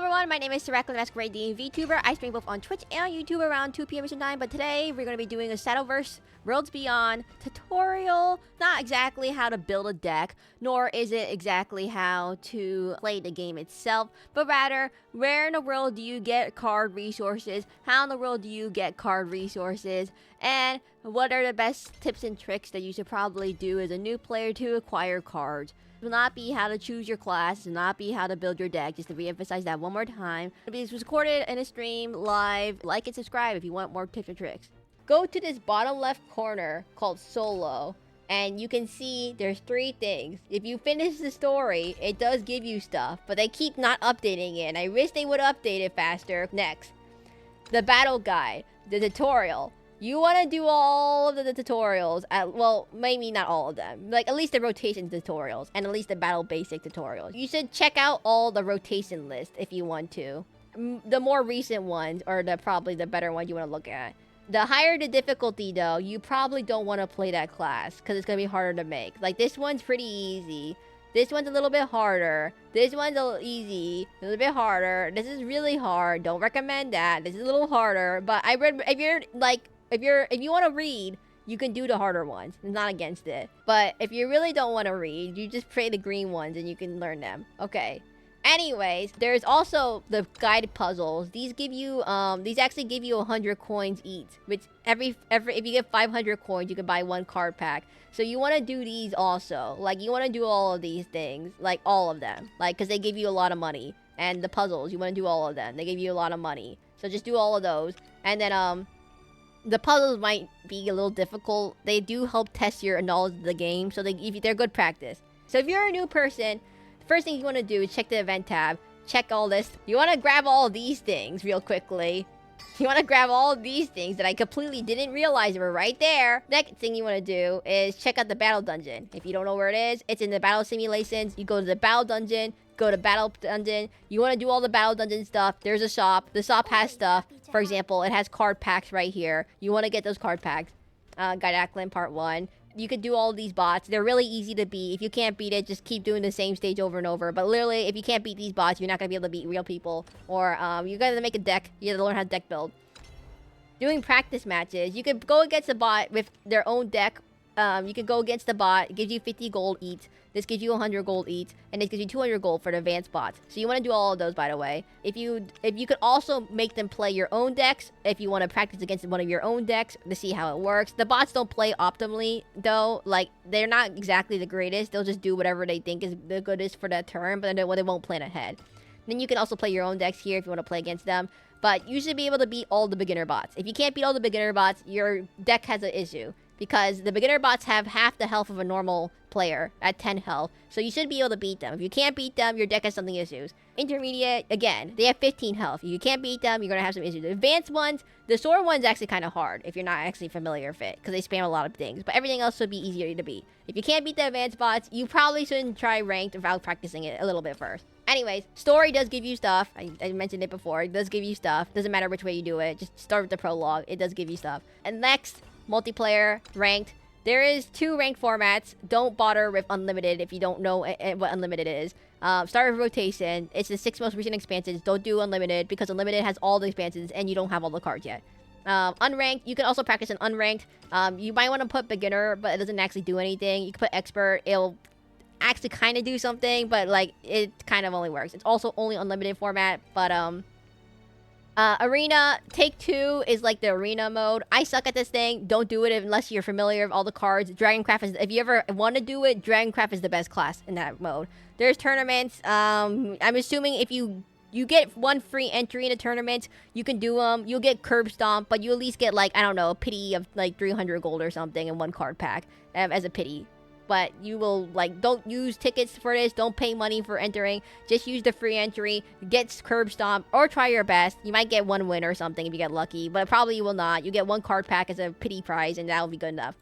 everyone, my name is Sarek, the Masquerade D&V VTuber. I stream both on Twitch and YouTube around 2 p.m. Eastern Time, but today we're going to be doing a Shadowverse Worlds Beyond tutorial. Not exactly how to build a deck, nor is it exactly how to play the game itself, but rather, where in the world do you get card resources, how in the world do you get card resources, and what are the best tips and tricks that you should probably do as a new player to acquire cards. It will not be how to choose your class, it will not be how to build your deck, just to re-emphasize that one more time. This was recorded in a stream, live. Like and subscribe if you want more tips and tricks. Go to this bottom left corner called Solo, and you can see there's 3 things. If you finish the story, it does give you stuff, but they keep not updating it, and I wish they would update it faster. Next, the battle guide, the tutorial. You want to do all of the tutorials, well, maybe not all of them. Like, at least the rotation tutorials, and at least the battle basic tutorials. You should check out all the rotation list if you want to. The more recent ones are probably the better ones you want to look at. The higher the difficulty, though, you probably don't want to play that class, because it's going to be harder to make. Like, this one's pretty easy. This one's a little bit harder. This one's a little easy. A little bit harder. This is really hard. Don't recommend that. This is a little harder. But if you want to read, you can do the harder ones. I'm not against it. But if you really don't want to read, you just play the green ones and you can learn them. Okay. Anyways, there's also the guided puzzles. These give you, these actually give you 100 coins each. Which if you get 500 coins, you can buy 1 card pack. So you want to do these also. Like, you want to do all of these things. Like, all of them. Like, because they give you a lot of money. And the puzzles, you want to do all of them. They give you a lot of money. So just do all of those. And then, the puzzles might be a little difficult. They do help test your knowledge of the game, so they're good practice. So if you're a new person, the first thing you want to do is check the event tab. Check all this. You want to grab all of these things real quickly. You want to grab all of these things that I completely didn't realize were right there. Next thing you want to do is check out the battle dungeon. If you don't know where it is, it's in the battle simulations. You go to the battle dungeon. Go to battle dungeon. You want to do all the battle dungeon stuff. There's a shop. The shop has stuff. For example, it has card packs right here. You want to get those card packs. Guide Ackland Part 1. You could do all these bots. They're really easy to beat. If you can't beat it, just keep doing the same stage over and over. But literally, if you can't beat these bots, you're not going to be able to beat real people. Or you got to make a deck. You got to learn how to deck build. Doing practice matches. You could go against a bot with their own deck. You can go against the bot. It gives you 50 gold each. This gives you 100 gold each, and this gives you 200 gold for the advanced bots. So you want to do all of those, by the way. If you could also make them play your own decks, if you want to practice against one of your own decks to see how it works. The bots don't play optimally, though. Like, they're not exactly the greatest. They'll just do whatever they think is the goodest for that turn, but they won't plan ahead. Then you can also play your own decks here if you want to play against them. But you should be able to beat all the beginner bots. If you can't beat all the beginner bots, your deck has an issue. Because the beginner bots have half the health of a normal player at 10 health. So you should be able to beat them. If you can't beat them, your deck has something issues. Intermediate, again, they have 15 health. If you can't beat them, you're going to have some issues. The advanced ones, the sword one's actually kind of hard if you're not actually familiar with it. Because they spam a lot of things. But everything else should be easier to beat. If you can't beat the advanced bots, you probably shouldn't try ranked without practicing it a little bit first. Anyways, story does give you stuff. I mentioned it before. It does give you stuff. Doesn't matter which way you do it. Just start with the prologue. It does give you stuff. And next, multiplayer, ranked. There is 2 ranked formats. Don't bother with unlimited if you don't know what unlimited is. Start with rotation. It's the 6 most recent expansions. Don't do unlimited because unlimited has all the expansions and you don't have all the cards yet. Unranked, you can also practice an unranked. You might want to put beginner, but it doesn't actually do anything. You can put expert. It'll actually kind of do something, but like it kind of only works. It's also only unlimited format, but arena, take 2 is like the arena mode. I suck at this thing. Don't do it unless you're familiar with all the cards. Dragoncraft is, if you ever want to do it, Dragoncraft is the best class in that mode. There's tournaments. I'm assuming if you get 1 free entry in a tournament, you can do them. You'll get curb stomp, but you at least get, like, I don't know, a pity of like 300 gold or something in 1 card pack as a pity. But you will, like, don't use tickets for this. Don't pay money for entering. Just use the free entry. Get curb stomp or try your best. You might get 1 win or something if you get lucky, but probably you will not. You get 1 card pack as a pity prize, and that will be good enough.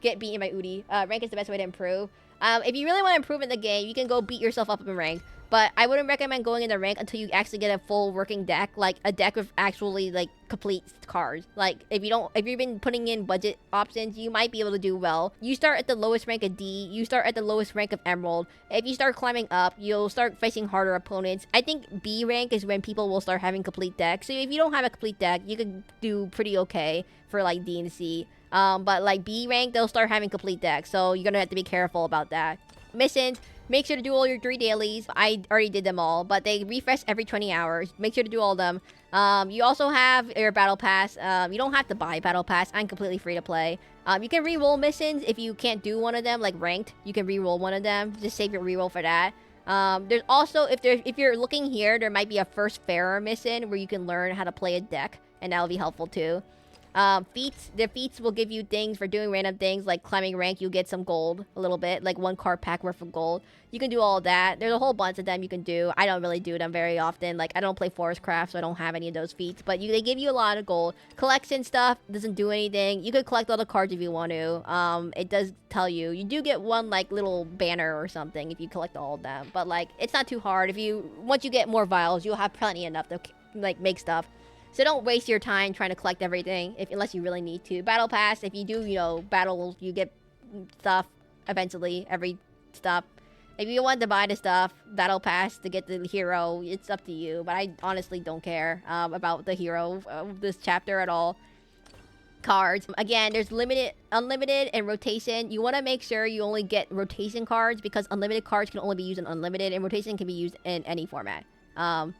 Get beaten by Udi. Rank is the best way to improve. If you really want to improve in the game, you can go beat yourself up in rank. But I wouldn't recommend going in the rank until you actually get a full working deck, like a deck with actually like complete cards. Like if you've been putting in budget options, you might be able to do well. You start at the lowest rank of D, you start at the lowest rank of Emerald. If you start climbing up, you'll start facing harder opponents. I think B rank is when people will start having complete decks. So if you don't have a complete deck, you can do pretty okay for like D and C. But like B rank, they'll start having complete decks. So you're gonna have to be careful about that. Missions. Make sure to do all your 3 dailies. I already did them all, but they refresh every 20 hours. Make sure to do all of them. You also have your battle pass. You don't have to buy battle pass. I'm completely free to play. You can re-roll missions if you can't do one of them, like ranked. You can re-roll one of them. Just save your re-roll for that. There's also, if you're looking here, there might be a first Farer mission where you can learn how to play a deck, and that'll be helpful too. Feats. The feats will give you things for doing random things, like climbing rank, you'll get some gold, a little bit, like 1 card pack worth of gold. You can do all of that. There's a whole bunch of them you can do. I don't really do them very often. Like, I don't play Forest Craft, so I don't have any of those feats. But they give you a lot of gold. Collection stuff doesn't do anything. You could collect all the cards if you want to. It does tell you. You do get one, like, little banner or something if you collect all of them. But, like, it's not too hard. Once you get more vials, you'll have plenty enough to, like, make stuff. So don't waste your time trying to collect everything unless you really need to. Battle Pass, if you do, battles, you get stuff eventually, every stuff. If you want to buy the stuff, Battle Pass to get the hero, it's up to you. But I honestly don't care about the hero of this chapter at all. Cards. Again, there's unlimited, and rotation. You want to make sure you only get rotation cards because unlimited cards can only be used in unlimited, and rotation can be used in any format. In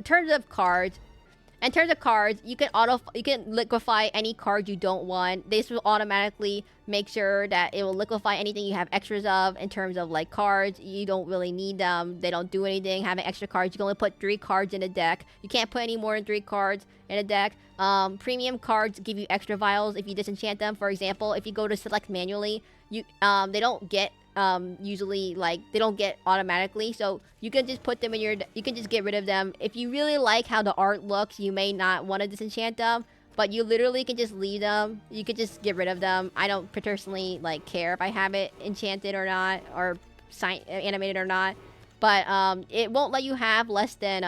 terms of cards, you can liquify any card you don't want. This will automatically make sure that it will liquify anything you have extras of in terms of like cards. You don't really need them. They don't do anything. Having extra cards, you can only put 3 cards in a deck. You can't put any more than 3 cards in a deck. Premium cards give you extra vials if you disenchant them. For example, if you go to select manually, they don't get usually, like, they don't get automatically, so you can just put them in you can just get rid of them. If you really like how the art looks, you may not want to disenchant them, but you literally can just leave them. You could just get rid of them. I don't personally, like, care if I have it enchanted or not, or animated or not, but it won't let you have less than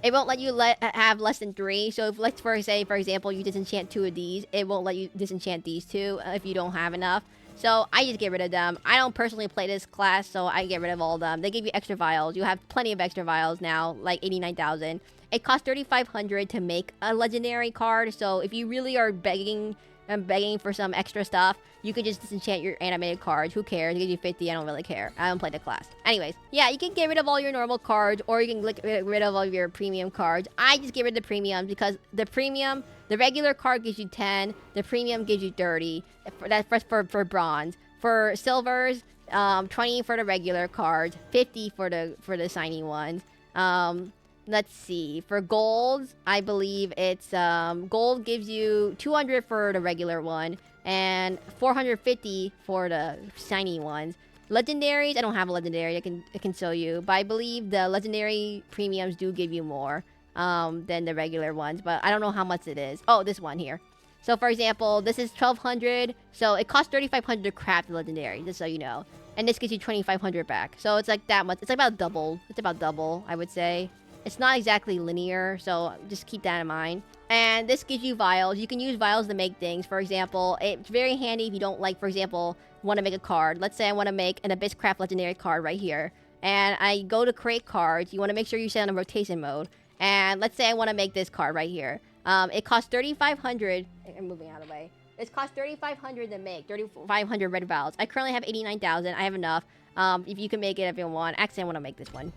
have less than 3. So if, let's for example, you disenchant 2 of these, it won't let you disenchant these 2 if you don't have enough. So I just get rid of them. I don't personally play this class, so I get rid of all of them. They give you extra vials. You have plenty of extra vials now, like 89,000. It costs 3,500 to make a legendary card. So if you really are begging for some extra stuff, you can just disenchant your animated cards. Who cares? It gives you 50. I don't really care. I don't play the class. Anyways, yeah, you can get rid of all your normal cards, or you can get rid of all of your premium cards. I just get rid of the premiums because the regular card gives you 10. The premium gives you 30. That's for bronze. For silvers, 20 for the regular cards, 50 for the shiny ones. Let's see. For golds, I believe it's gold gives you 200 for the regular one and 450 for the shiny ones. Legendaries, I don't have a legendary. I can show you, but I believe the legendary premiums do give you more than the regular ones, but I don't know how much it is. Oh, this one here. So for example, this is 1,200. So it costs 3,500 to craft the legendary, just so you know. And this gives you 2,500 back. So it's like that much. It's about double. It's about double, I would say. It's not exactly linear, so just keep that in mind. And this gives you vials. You can use vials to make things. For example, it's very handy if you don't, like, for example, want to make a card. Let's say I want to make an Abysscraft legendary card right here. And I go to create cards. You want to make sure you set on rotation mode. And let's say I want to make this card right here. It costs 3,500. I'm moving out of the way. It costs 3,500 to make. 3,500 red vials. I currently have 89,000. I have enough. If you can make it if you want. Actually, I want to make this one.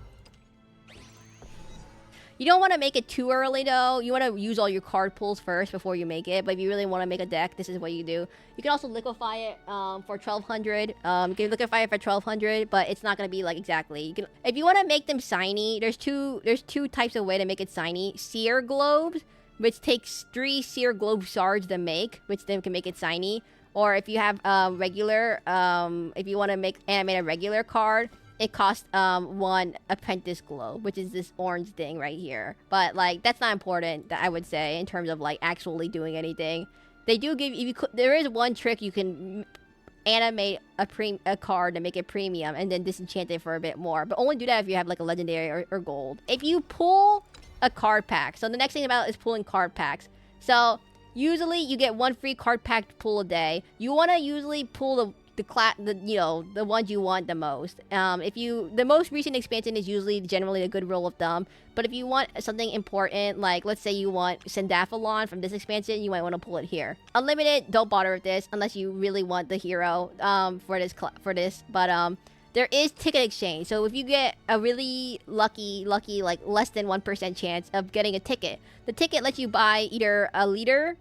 You don't want to make it too early, though. You want to use all your card pools first before you make it. But if you really want to make a deck, this is what you do. You can also liquify it for 1,200. You can liquify it for 1,200, but it's not going to be like exactly. You can, if you want to make them shiny, there's two types of way to make it shiny. Seer globes, which takes 3 seer globe shards to make, which then can make it shiny. Or if you have regular, if you want to animate a regular card, it costs 1 apprentice globe, which is this orange thing right here. But like that's not important, I would say, in terms of like actually doing anything. They do give you. There is one trick you can animate a card to make it premium and then disenchant it for a bit more. But only do that if you have like a legendary or gold. If you pull a card pack, so the next thing about is pulling card packs. So usually you get 1 free card pack to pull a day. You want to usually pull the ones you want the most. The most recent expansion is usually generally a good rule of thumb. But if you want something important, like let's say you want Sandaphalon from this expansion, you might want to pull it here. Unlimited, don't bother with this unless you really want the hero for this. But there is ticket exchange. So if you get a really lucky like less than 1% chance of getting a ticket, the ticket lets you buy either a leader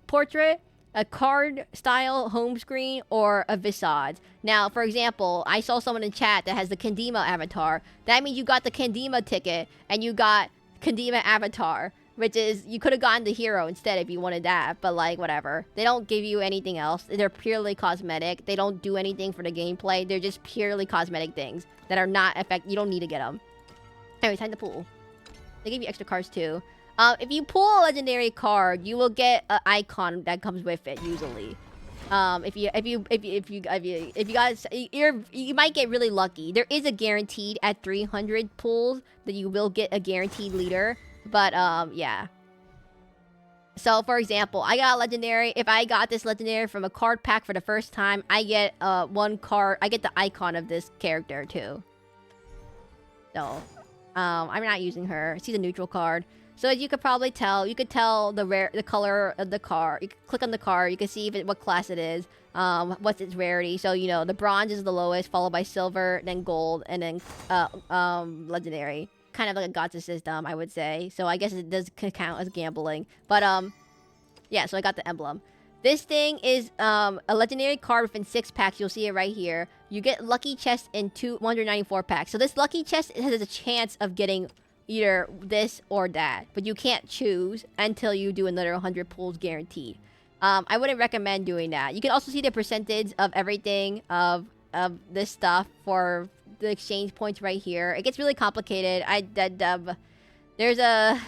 portrait, a card style home screen, or a visage. Now, for example, I saw someone in chat that has the Kandima avatar. That means you got the Kandima ticket and you got Kandima avatar, which is, you could have gotten the hero instead if you wanted that, but like, whatever. They don't give you anything else. They're purely cosmetic. They don't do anything for the gameplay. They're just purely cosmetic things that are not you don't need to get them. Anyway, time to pull. They give you extra cards too. If you pull a legendary card, you will get an icon that comes with it usually. You might get really lucky. There is a guaranteed at 300 pulls that you will get a guaranteed leader. But yeah. So for example, I got a legendary. If I got this legendary from a card pack for the first time, I get one card. I get the icon of this character too. So I'm not using her. She's a neutral card. So as you could probably tell, you could tell the color of the card. You can click on the card. You can see what class it is. What's its rarity. So, you know, the bronze is the lowest, followed by silver, then gold, and then legendary. Kind of like a gacha system, I would say. So I guess it does count as gambling. But, yeah, so I got the emblem. This thing is a legendary card within 6 packs. You'll see it right here. You get lucky chest in 194 packs. So this lucky chest has a chance of getting either this or that, but you can't choose until you do another 100 pulls guaranteed. I wouldn't recommend doing that. You can also see the percentage of everything of this stuff for the exchange points right here. It gets really complicated. There's a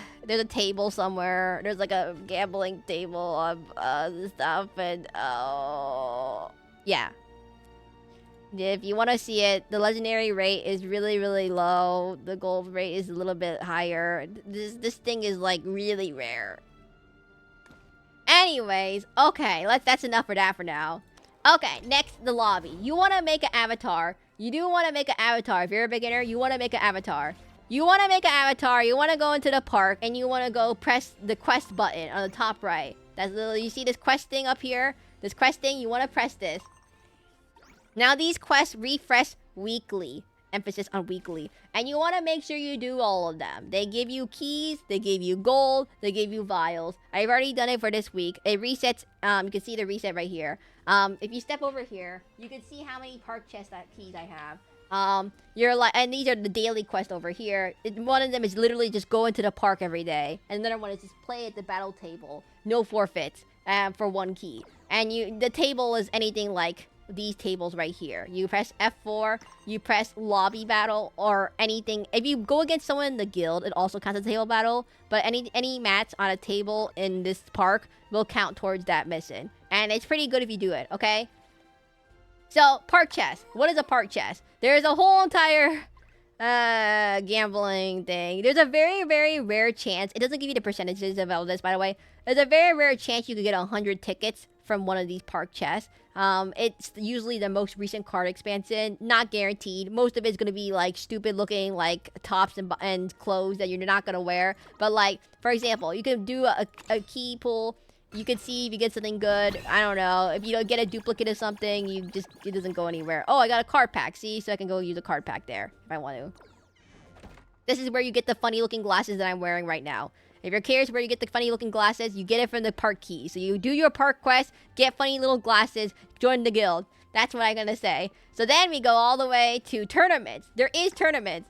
table somewhere. There's like a gambling table of stuff, and yeah. If you want to see it, the legendary rate is really, really low. The gold rate is a little bit higher. This thing is like really rare. Anyways, okay, that's enough for that for now. Okay, next, the lobby. You want to make an avatar. You do want to make an avatar. If you're a beginner, you want to make an avatar. You want to make an avatar. You want to go into the park and you want to go press the quest button on the top right. You see this quest thing up here? This quest thing, you want to press this. Now these quests refresh weekly. Emphasis on weekly. And you want to make sure you do all of them. They give you keys, they give you gold, they give you vials. I've already done it for this week. It resets, you can see the reset right here. If you step over here, you can see how many park chest keys I have. And these are the daily quests over here. One of them is literally just go into the park every day. And another one is just play at the battle table. No forfeits, for 1 key. And the table is anything like these tables right here. You press F4, you press lobby battle, or anything. If you go against someone in the guild, it also counts as a table battle, but any match on a table in this park will count towards that mission. And it's pretty good if you do it, okay? So, park chest. What is a park chest? There's a whole entire gambling thing. There's a very, very rare chance. It doesn't give you the percentages of all this, by the way. There's a very rare chance you could get 100 tickets from one of these park chests. It's usually the most recent card expansion. Not guaranteed. Most of it's going to be like stupid looking like tops and clothes that you're not going to wear. But like, for example, you can do a key pull. You can see if you get something good. I don't know. If you don't get a duplicate of something, it doesn't go anywhere. Oh, I got a card pack. See? So I can go use a card pack there if I want to. This is where you get the funny looking glasses that I'm wearing right now. If you're curious where you get the funny looking glasses, you get it from the park key. So you do your park quest, get funny little glasses, join the guild. That's what I'm gonna say. So then we go all the way to tournaments. There is tournaments.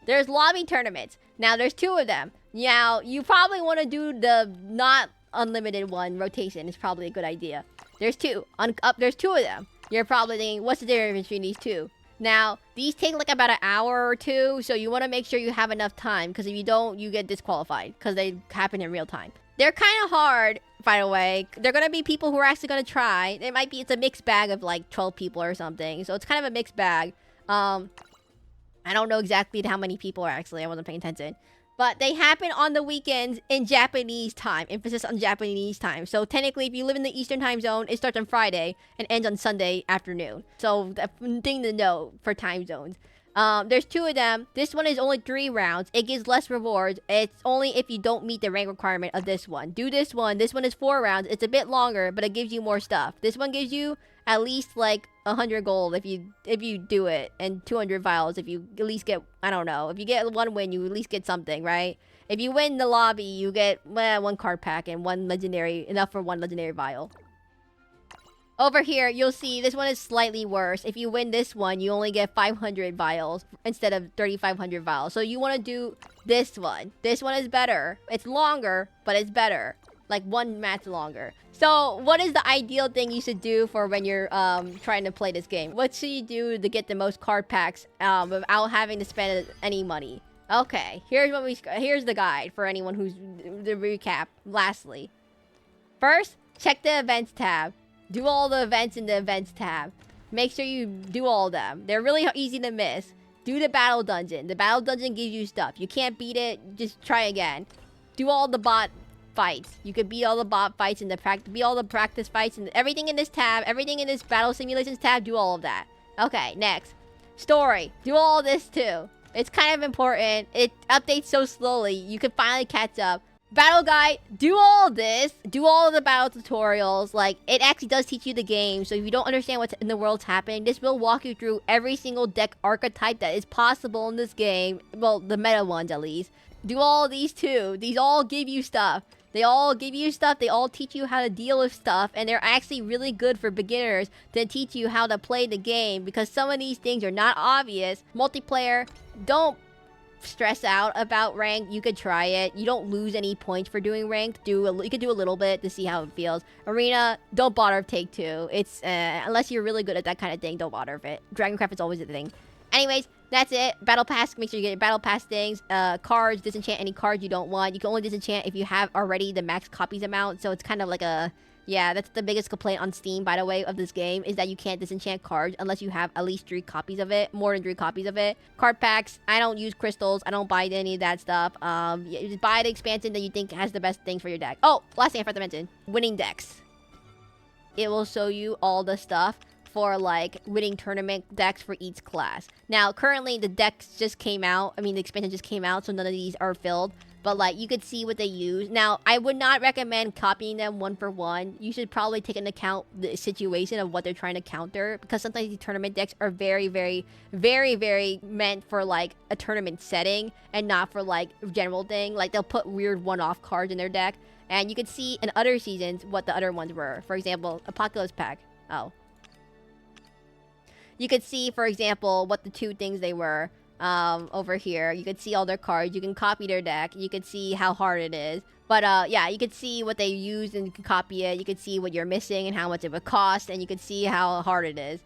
There's lobby tournaments. Now there's 2 of them. Now you probably want to do the not unlimited one. Rotation is probably a good idea. There's 2. There's 2 of them. You're probably thinking, what's the difference between these 2? Now, these take like about an hour or 2, so you want to make sure you have enough time, because if you don't, you get disqualified, because they happen in real time. They're kind of hard, by the way. They're going to be people who are actually going to try. It's a mixed bag of like 12 people or something. So it's kind of a mixed bag. I don't know exactly how many people are actually. I wasn't paying attention. But they happen on the weekends in Japanese time. Emphasis on Japanese time. So technically, if you live in the Eastern time zone, it starts on Friday and ends on Sunday afternoon. So the thing to know for time zones. There's 2 of them. This one is only 3 rounds. It gives less rewards. It's only if you don't meet the rank requirement of this one. Do this one. This one is 4 rounds. It's a bit longer, but it gives you more stuff. This one gives you at least like 100 gold if you do it, and 200 vials if you at least get, I don't know. If you get 1 win, you at least get something, right? If you win the lobby, you get 1 card pack and 1 legendary, enough for 1 legendary vial. Over here, you'll see this one is slightly worse. If you win this one, you only get 500 vials instead of 3,500 vials. So you want to do this one. This one is better. It's longer, but it's better. Like 1 match longer. So what is the ideal thing you should do for when you're trying to play this game? What should you do to get the most card packs without having to spend any money? Okay, here's the guide for anyone who's the recap. Lastly, first, check the events tab. Do all the events in the events tab. Make sure you do all of them. They're really easy to miss. Do the battle dungeon. The battle dungeon gives you stuff. You can't beat it, just try again. Do all the bot fights. You could beat all the bot fights and beat all the practice fights and everything in this tab, everything in this battle simulations tab, do all of that. Okay, next. Story. Do all this too. It's kind of important. It updates so slowly. You can finally catch up. Battle guide, do all this. Do all of the battle tutorials. Like, it actually does teach you the game. So if you don't understand what's in the world's happening, this will walk you through every single deck archetype that is possible in this game. Well, the meta ones at least. Do all these too. These all give you stuff. They all give you stuff. They all teach you how to deal with stuff. And they're actually really good for beginners to teach you how to play the game. Because some of these things are not obvious. Multiplayer, don't stress out about ranked. You could try it. You don't lose any points for doing ranked. You could do a little bit to see how it feels. Arena, don't bother with take 2. It's unless you're really good at that kind of thing, don't bother with it. Dragoncraft is always a thing. Anyways, that's it. Battle pass, make sure you get battle pass things. Cards, disenchant any cards you don't want. You can only disenchant if you have already the max copies amount. So it's kind of like a, yeah, that's the biggest complaint on Steam, by the way, of this game, is that you can't disenchant cards unless you have at least 3 copies of it, more than 3 copies of it. Card packs, I don't use crystals. I don't buy any of that stuff. Just buy the expansion that you think has the best things for your deck. Oh, last thing I forgot to mention, winning decks. It will show you all the stuff for like winning tournament decks for each class. Now, currently the decks just came out. I mean, the expansion just came out, so none of these are filled. But like, you could see what they use. Now, I would not recommend copying them 1 for 1. You should probably take into account the situation of what they're trying to counter, because sometimes these tournament decks are very, very, very, very meant for like a tournament setting and not for like a general thing. Like, they'll put weird one-off cards in their deck, and you could see in other seasons what the other ones were. For example, Apocalypse Pack. Oh. You could see, for example, what the 2 things they were. Over here, you could see all their cards. You can copy their deck. You could see how hard it is. But yeah, you could see what they used and you can copy it. You could see what you're missing and how much it would cost, and you could see how hard it is.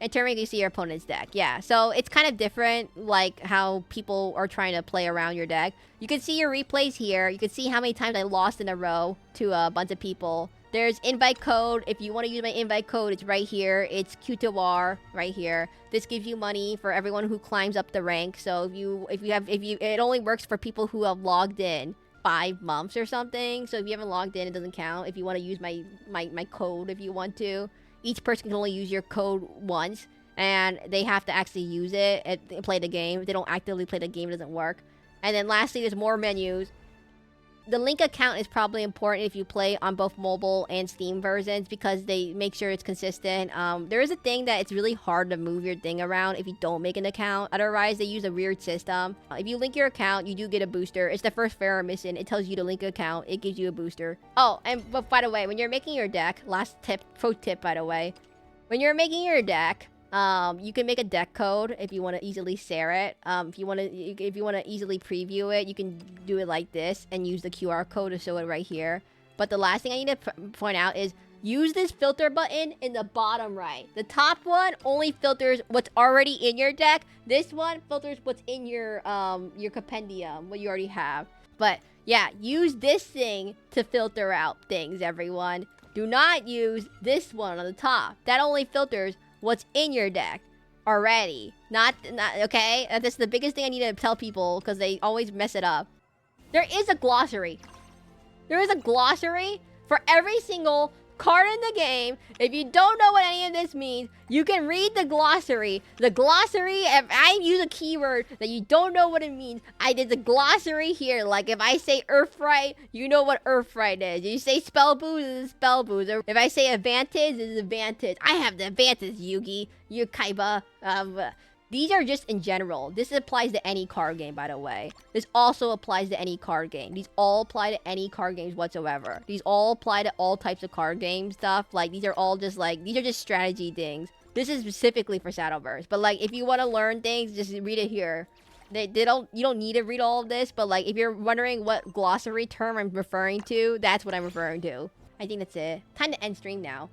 And turn, you can see your opponent's deck. Yeah, so it's kind of different, like how people are trying to play around your deck. You can see your replays here. You can see how many times I lost in a row to a bunch of people. There's invite code. If you want to use my invite code, it's right here. It's Q2R right here. This gives you money for everyone who climbs up the rank. So it only works for people who have logged in 5 months or something. So if you haven't logged in, it doesn't count. If you want to use my code, if you want to, each person can only use your code once, and they have to actually use it and play the game. If they don't actively play the game, it doesn't work. And then lastly, there's more menus. The link account is probably important if you play on both mobile and Steam versions, because they make sure it's consistent. There is a thing that it's really hard to move your thing around if you don't make an account. Otherwise, they use a weird system. If you link your account, you do get a booster. It's the first Pharaoh mission. It tells you to link an account. It gives you a booster. Oh, but by the way, when you're making your deck, last tip, pro tip, by the way, when you're making your deck, you can make a deck code if you want to easily share it. If you want to easily preview it, you can do it like this and use the QR code to show it right here. But the last thing I need to point out is use this filter button in the bottom right. The top one only filters what's already in your deck. This one filters what's in your compendium, what you already have. But Yeah, use this thing to filter out things, everyone. Do not use this one on the top. That only filters what's in your deck already. Not okay? That's the biggest thing I need to tell people because they always mess it up. There is a glossary. There is a glossary for every single card in the game. If you don't know what any of this means, you can read the glossary. The glossary, if I use a keyword that you don't know what it means, I did the glossary here. Like if I say Earthfright, you know what Earthfright is. If you say Spell Boost, it's Spell Boost. Or if I say Advantage, it's Advantage. I have the Advantage, Yugi. You Kaiba. These are just in general. This applies to any card game, by the way. This also applies to any card game. These all apply to any card games whatsoever. These all apply to all types of card game stuff. Like, these are all just, like, these are just strategy things. This is specifically for Shadowverse. But, like, if you want to learn things, just read it here. You don't need to read all of this. But, like, if you're wondering what glossary term I'm referring to, that's what I'm referring to. I think that's it. Time to end stream now.